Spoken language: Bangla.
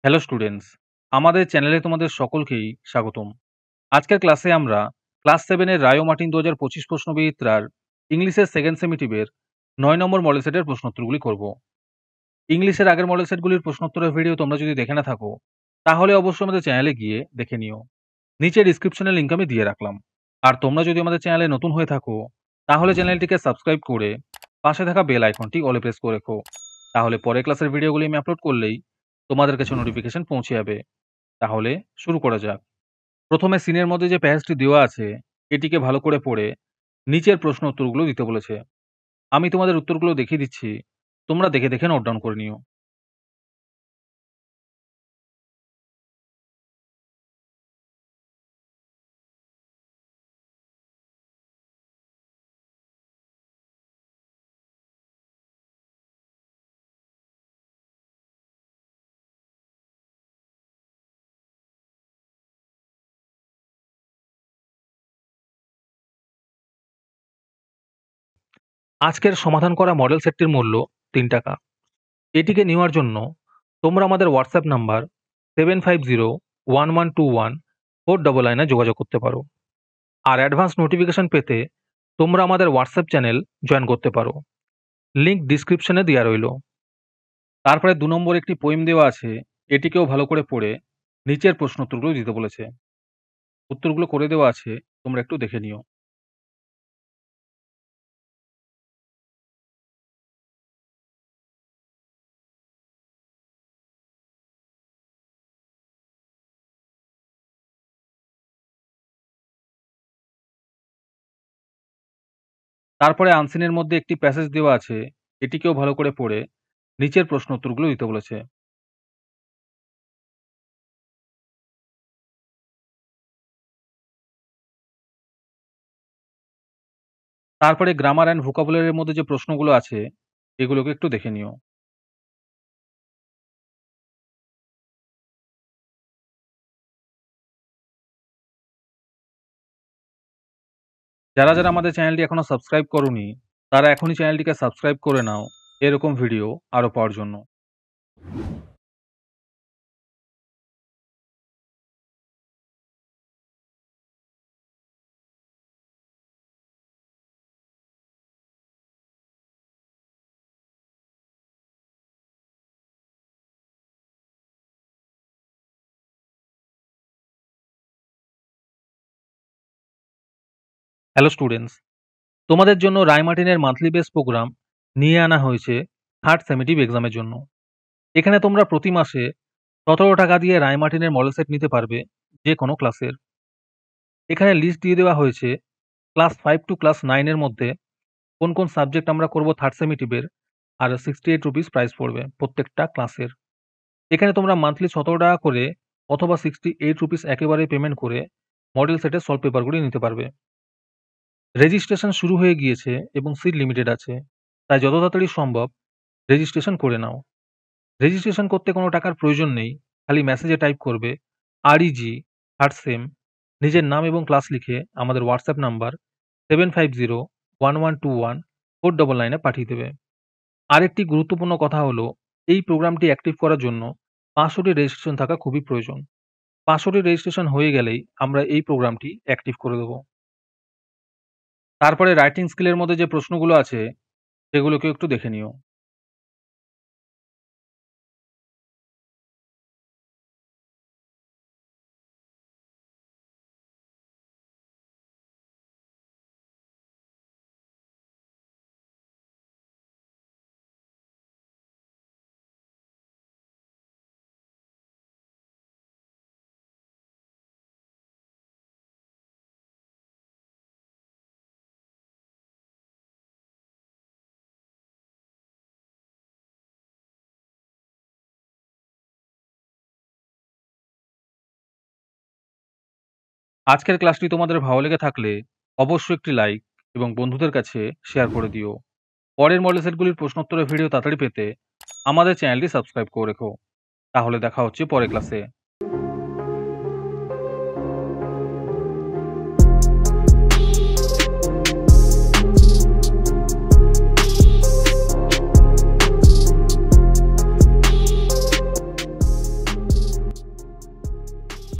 হ্যালো স্টুডেন্টস, আমাদের চ্যানেলে তোমাদের সকলকেই স্বাগতম। আজকের ক্লাসে আমরা ক্লাস 7 এর রায় ও মার্টিন ২০২৫ প্রশ্নবিচিত্রার ইংলিশের সেকেন্ড সেমিটিভের ৯ নম্বর মডেল সেটের প্রশ্নোত্তরগুলি করব। ইংলিশের আগের মডেল সেটগুলির প্রশ্নোত্তরের ভিডিও তোমরা যদি দেখে না থাকো, তাহলে অবশ্যই আমাদের চ্যানেলে গিয়ে দেখে নিও। নিচে ডিসক্রিপশনে লিঙ্ক আমি দিয়ে রাখলাম। আর তোমরা যদি আমাদের চ্যানেলে নতুন হয়ে থাকো, তাহলে চ্যানেলটিকে সাবস্ক্রাইব করে পাশে থাকা বেল আইকনটি অলে প্রেস করে রেখো। তাহলে পরের ক্লাসের ভিডিওগুলি আমি আপলোড করলেই তোমাদের কাছে নোটিফিকেশন পৌঁছে যাবে। তাহলে শুরু করা যাক। প্রথমে সিনের মধ্যে যে প্যাসেজটি দেওয়া আছে, এটিকে ভালো করে পড়ে নিচের প্রশ্ন উত্তরগুলো দিতে বলেছে। আমি তোমাদের উত্তরগুলো দেখিয়ে দিচ্ছি, তোমরা দেখে দেখে নোট ডাউন করে নিও। আজকের সমাধান করা মডেল সেটটির মূল্য ৩ টাকা। এটিকে নেওয়ার জন্য তোমরা আমাদের হোয়াটসঅ্যাপ নাম্বার 7501121499 যোগাযোগ করতে পারো। আর অ্যাডভান্স নোটিফিকেশন পেতে তোমরা আমাদের হোয়াটসঅ্যাপ চ্যানেল জয়েন করতে পারো। লিংক ডিসক্রিপশনে দেওয়া রইল। তারপরে ২ নম্বর একটি পোয়েম দেওয়া আছে, এটিকেও ভালো করে পড়ে নিচের প্রশ্ন উত্তরগুলো দিতে বলেছে। উত্তরগুলো করে দেওয়া আছে, তোমরা একটু দেখে নিও। তারপরে আনসিনের মধ্যে একটি প্যাসেজ দেওয়া আছে, এটিকেও ভালো করে পড়ে নিচের প্রশ্ন উত্তরগুলো দিতে বলেছে। তারপরে গ্রামার অ্যান্ড ভোকাবুলারির মধ্যে যে প্রশ্নগুলো আছে, এগুলোকে একটু দেখে নিও। যারা যারা আমাদের চ্যানেলটি এখনো সাবস্ক্রাইব করোনি, তারা এখনই চ্যানেলটিকে সাবস্ক্রাইব করে নাও এরকম ভিডিও আরও পাওয়ার জন্য। হ্যালো স্টুডেন্টস, তোমাদের জন্য রায়মার্টিনের মান্থলি বেস প্রোগ্রাম নিয়ে আনা হয়েছে থার্ড সেমিটিভ এক্সামের জন্য। এখানে তোমরা প্রতি মাসে ১৭ টাকা দিয়ে রায়মার্টিনের মডেল সেট নিতে পারবে যে কোনো ক্লাসের। এখানে লিস্ট দিয়ে দেওয়া হয়েছে ক্লাস 5 টু ক্লাস 9 এর মধ্যে কোন কোন সাবজেক্ট আমরা করব থার্ড সেমিটিভের, আর 68 রুপিস প্রাইস পড়বে প্রত্যেকটা ক্লাসের। এখানে তোমরা মান্থলি ১৭ টাকা করে অথবা 68 রুপিস একেবারে পেমেন্ট করে মডেল সেটের সলভ পেপারগুলি নিতে পারবে। রেজিস্ট্রেশন শুরু হয়ে গিয়েছে এবং সিট লিমিটেড আছে, তাই যত তাড়াতাড়ি সম্ভব রেজিস্ট্রেশন করে নাও। রেজিস্ট্রেশন করতে কোনো টাকার প্রয়োজন নেই, খালি মেসেজে টাইপ করবে REG থার্ড সেম, নিজের নাম এবং ক্লাস লিখে আমাদের হোয়াটসঅ্যাপ নাম্বার 7501121499 পাঠিয়ে দেবে। আরেকটি গুরুত্বপূর্ণ কথা হলো, এই প্রোগ্রামটি অ্যাক্টিভ করার জন্য ৫০০টি রেজিস্ট্রেশন থাকা খুবই প্রয়োজন। ৫০০টি রেজিস্ট্রেশন হয়ে গেলেই আমরা এই প্রোগ্রামটি অ্যাক্টিভ করে দেব। তারপরে রাইটিং স্কিলের মধ্যে যে প্রশ্নগুলো আছে, সেগুলোকেও একটু দেখে নিও। আজকের ক্লাসটি তোমাদের ভালো লেগে থাকলে অবশ্যই একটি লাইক এবং বন্ধুদের কাছে শেয়ার করে দিও। পরের মডেল সেটগুলির প্রশ্নোত্তরের ভিডিও তাড়াতাড়ি পেতে আমাদের চ্যানেলটি সাবস্ক্রাইব করে রেখো। তাহলে দেখা হচ্ছে পরের ক্লাসে।